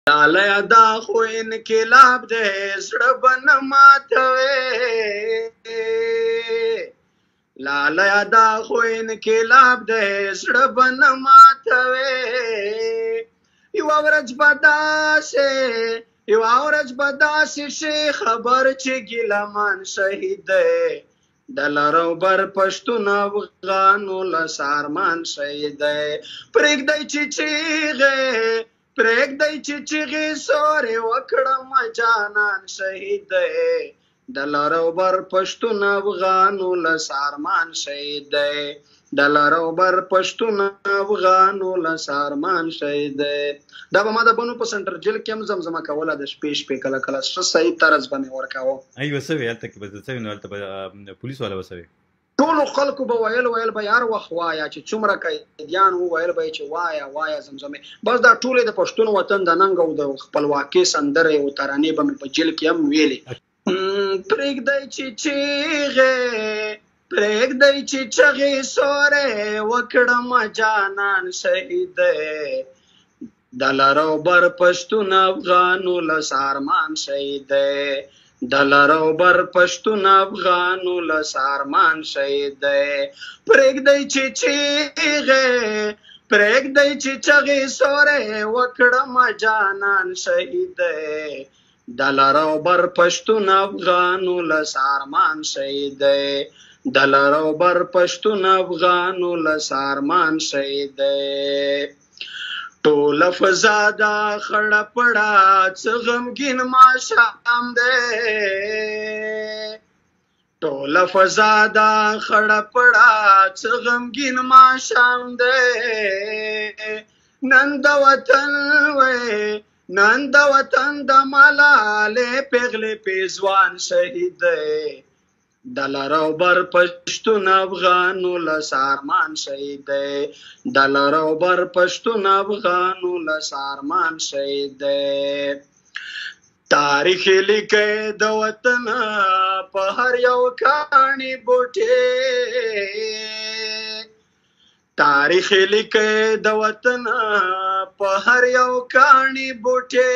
لاله دا خو انقلاب دی زړه به نه ماتوي لاله دا خو انقلاب دی زړه به نه ماتوي یوه ورځ به داسې شي خبر چې ګیلهمن شهید دی د لر او بر پښتون افغانو له سارمان شهید دی پرېږدئ چې چیغې سورې وکړم جانان شهید دی د لر او بر پښتون افغانو له سارمان شهید دی د لر او بر پښتون افغانو له سارمان شهید دی. دا به ما د بنو په سنټر جیل کې هم زمزمه کوله د شپې کله کله ښه صحیح طرز به مې ورکاوه. ایوه څه وې هلته کې به څه وې نو هلته به پولیس والا به څه وې ټولو خلکو به ویل به هر وخت وایه چې څومره قیدیان وویل به یې چې وایه زمزمې بس دا ټولې د پښتون وطن د ننګ او د خپلواکۍ سندرې او ترانې به مې په جیل کې هم ویلې. پرېږدئ چې چغې سورې وکړم جانان شهید دی د لر او بر پښتون افغانو له سارمان شهید دی د لر او بر پښتون افغانو له سارمان شهید دی پرېږدئ چې چغې سورې وکړم جانان شهید دی د لر او بر پښتون افغانو له سارمان شهید دی د لر او بر پښتون افغانو له سارمان شهید دی. ټوله فضا دا خړه پړه څه غمګین ماښام دی ټوله فضا دا خړه پړه څه غمګین ماښام دی نن د وطن د ملالې پېغلې پیزوان شهید دی د لر او بر پښتون افغانو له سارمان شهید دی د لر او بر پښتون افغانو له سارمان شهید دی. تاریخ لیکي د وطن په هر یو کاڼي بوټي تاریخ لیکي د وطن په هر یو کاڼي بوټي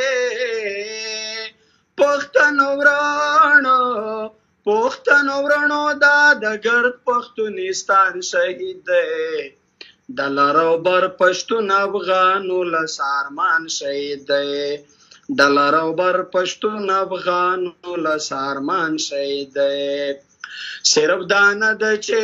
پښتنو ورونو دا د ګرد پښتونستان شهید دی د لر او بر پښتون افغانو له سارمان شهید دی د لر او بر پښتون افغانو له سارمان شهید دی. صرف دا نه ده چې